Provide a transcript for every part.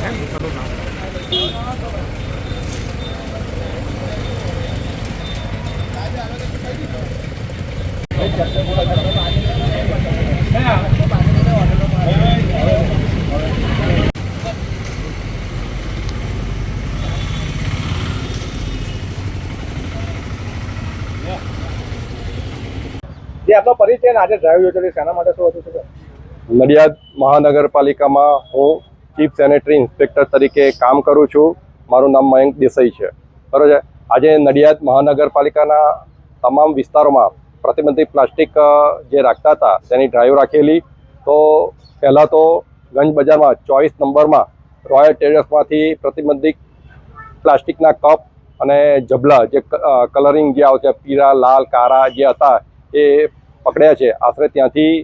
જે આપણો પરિચય ને આજે ડ્રાઈવ યોજના શેના માટે શું હતું સર? નડિયાદ મહાનગરપાલિકામાં હું ચીફ સેનેટરી ઇન્સ્પેક્ટર તરીકે કામ કરું છું. મારું નામ મયંક દેસાઈ છે. બરાબર છે. આજે નડિયાદ મહાનગરપાલિકાના તમામ વિસ્તારોમાં પ્રતિબંધિત પ્લાસ્ટિક જે રાખતા હતા તેની ડ્રાઈવ રાખેલી. તો પહેલાં તો ગંજ બજારમાં 24 નંબરમાં રોયલ ટ્રેડર્સમાંથી પ્રતિબંધિત પ્લાસ્ટિકના કપ અને જબલા જે કલરિંગ જે આવે છે પીળા લાલ કાળા જે હતા એ પકડ્યા છે. આશરે ત્યાંથી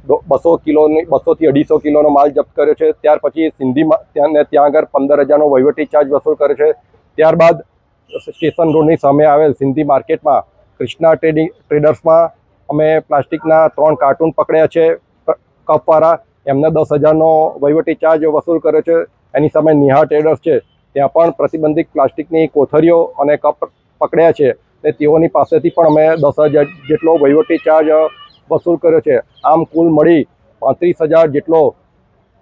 200 થી 250 કિલોનો માલ જપ્ત કર્યો છે. ત્યાર પછી સિંધીમાં ત્યાં આગળ 15,000નો વહીવટી ચાર્જ વસૂલ કર્યો છે. ત્યારબાદ સ્ટેશન રોડની સામે આવેલ સિંધી માર્કેટમાં કૃષ્ણા ટ્રેડર્સમાં અમે પ્લાસ્ટિકના 3 કાર્ટૂન પકડ્યા છે કપવાળા. એમને 10,000નો વહીવટી ચાર્જ વસૂલ કર્યો છે. એની સામે નિહા ટ્રેડર્સ છે ત્યાં પણ પ્રતિબંધિત પ્લાસ્ટિકની કોથળીઓ અને કપ પકડ્યા છે. ને તેઓની પાસેથી પણ અમે 10,000 જેટલો વહીવટી ચાર્જ વસૂલ કર્યો છે. આમ કુલ મળી 35,000 જેટલો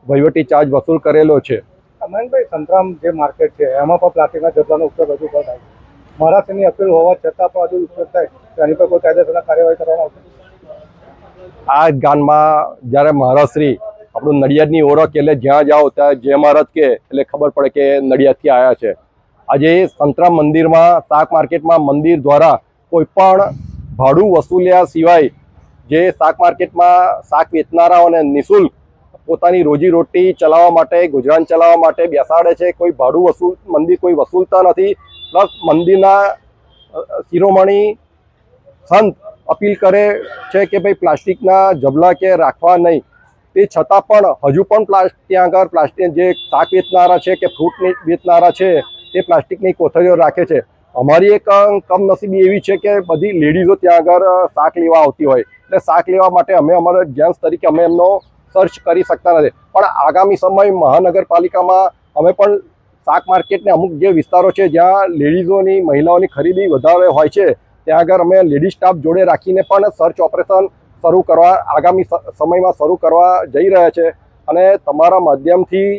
વહીવટી ચાર્જ વસૂલ કરેલો છે. અમનભાઈ, સંતરામ જે માર્કેટ છે એમાં પણ પ્લાસ્ટિકના જબલાનો ઉપયોગ હજુ પણ થાય. મહારાષ્ટ્રની અપીલ હોવા છતાં પણ હજુ ઉપયોગ થાય તો એની પર કોઈ કાયદેસરના કાર્યવાહી કરવામાં આવશે? આ ગામમાં જ્યારે મહારાષ્ટ્રી આપણું નડિયાદની ઓળખ એટલે જ્યાં જાઓ ત્યાં જય મહારાજ કે એટલે ખબર પડે કે નડિયાદથી આવ્યા છે. આજે સંતરામ મંદિરમાં શાક માર્કેટમાં મંદિર દ્વારા કોઈ પણ ભાડું વસૂલ્યા સિવાય જે શાક માર્કેટમાં શાક વેચનારાઓને નિઃશુલ્ક પોતાની રોજીરોટી ચલાવવા માટે ગુજરાન ચલાવવા માટે બેસાડે છે. કોઈ ભાડું મંદિર કોઈ વસૂલતા નથી. પ્લસ મંદિરના શિરોમણી સંત અપીલ કરે છે કે ભાઈ પ્લાસ્ટિકના જબલા કે રાખવા નહીં. તે છતાં પણ હજુ પણ ત્યાં આગળ પ્લાસ્ટિક જે શાક વેચનારા છે કે ફ્રૂટ વેચનારા છે તે પ્લાસ્ટિકની કોથળીઓ રાખે છે. અમારી એક કમનસીબી એવી છે કે બધી લેડીઝો ત્યાં આગળ શાક લેવા આવતી હોય એટલે શાક લેવા માટે અમે અમારા જેન્ટ્સ તરીકે અમે એમનો સર્ચ કરી શકતા નથી. પણ આગામી સમય મહાનગરપાલિકામાં અમે પણ શાક માર્કેટને અમુક જે વિસ્તારો છે જ્યાં લેડીઝોની મહિલાઓની ખરીદી વધારે હોય છે ત્યાં આગળ અમે લેડીઝ સ્ટાફ જોડે રાખીને પણ સર્ચ ઓપરેશન શરૂ કરવા આગામી સમયમાં શરૂ કરવા જઈ રહ્યા છે. અને તમારા માધ્યમથી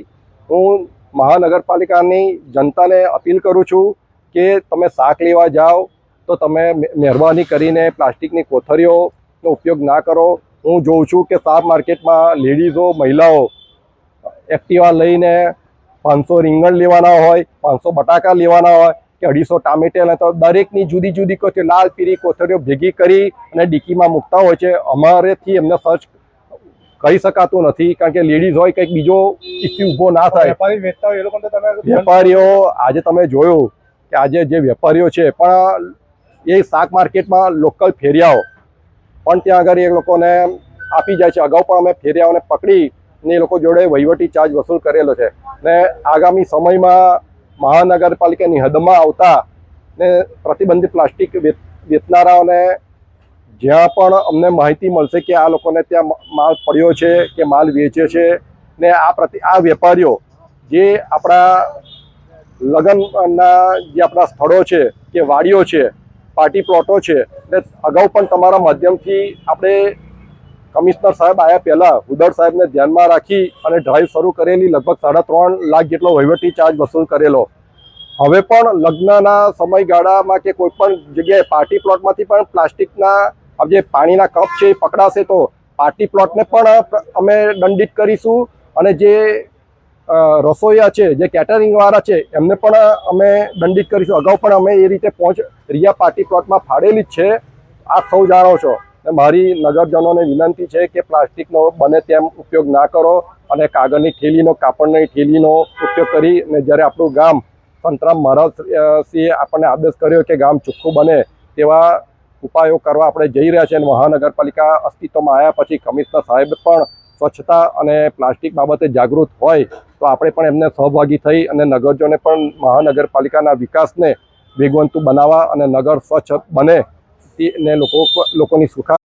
હું મહાનગરપાલિકાની જનતાને અપીલ કરું છું કે તમે શાક લેવા જાઓ તો તમે મહેરબાની કરીને પ્લાસ્ટિકની કોથળીઓનો ઉપયોગ ના કરો. હું જોઉં છું કે શાક માર્કેટમાં લેડીઝો મહિલાઓ એક્ટિવા લઈને 500 રીંગણ લેવાના હોય, 500 બટાકા લેવાના હોય કે 250 ટામેટા તો દરેકની જુદી જુદી કોથળીઓ લાલ પીળી કોથળીઓ ભેગી કરી અને ડીકીમાં મૂકતા હોય છે. અમારેથી એમને સર્ચ કરી શકાતું નથી કારણ કે લેડીઝ હોય કંઈક બીજો ઇસ્યુ ઊભો ના થાય. વેપારી વેચતા હોય એ લોકો તો તમે વેપારીઓ આજે તમે જોયું કે આજે જે વેપારીઓ છે પણ એ શાક માર્કેટમાં લોકલ ફેરિયાઓ પણ ત્યાં આગળ એ લોકોને આપી જાય છે. અગાઉ પણ અમે ફેરિયાઓને પકડી ને એ લોકો જોડે વહીવટી ચાર્જ વસૂલ કરેલો છે. ને આગામી સમયમાં મહાનગરપાલિકાની હદમાં આવતા ને પ્રતિબંધિત પ્લાસ્ટિક વેચનારાઓને જ્યાં પણ અમને માહિતી મળશે કે આ લોકોને ત્યાં માલ પડ્યો છે કે માલ વેચે છે ને આ વેપારીઓ જે આપણા લગ્નના જે આપણા સ્થળો છે કે વાડીઓ છે પાર્ટી પ્લોટો છે ને અગાઉ પણ તમારા માધ્યમથી આપણે કમિશનર સાહેબ આવ્યા પહેલાં ઉદર સાહેબને ધ્યાનમાં રાખી અને ડ્રાઈવ શરૂ કરેલી. લગભગ 3.5 લાખ જેટલો વહીવટી ચાર્જ વસૂલ કરેલો. હવે પણ લગ્નના સમયગાળામાં કે કોઈ પણ જગ્યાએ પાર્ટી પ્લોટમાંથી પણ પ્લાસ્ટિકના જે પાણીના કપ છે એ પકડાશે તો પાર્ટી પ્લોટને પણ અમે દંડિત કરીશું અને જે રસોઈયા છે જે કેટરિંગવાળા છે એમને પણ અમે દંડિત કરીશું. અગાઉ પણ અમે એ રીતે રિયા પાર્ટી પ્લોટમાં ફાળેલી જ છે. આપ સૌ જાણો છો. મારી નગરજનોને વિનંતી છે કે પ્લાસ્ટિકનો બને તેમ ઉપયોગ ના કરો અને કાગળની થેલીનો કાપડની થેલીનો ઉપયોગ કરી અને જ્યારે આપણું ગામ સંતરામ મહારાજશ્રીએ આપણને આદેશ કર્યો કે ગામ ચોખ્ખું બને તેવા ઉપાયો કરવા આપણે જઈ રહ્યા છીએ. અને મહાનગરપાલિકા અસ્તિત્વમાં આવ્યા પછી કમિશનર સાહેબ પણ સ્વચ્છતા અને પ્લાસ્ટિક બાબતે જાગૃત હોય તો આપણે પણ એમને સહભાગી થઈ અને નગરજનોને પણ મહાનગરપાલિકાના વિકાસને વેગવંતુ બનાવવા અને નગર સ્વચ્છ બને ને લોકોની સુખાકારી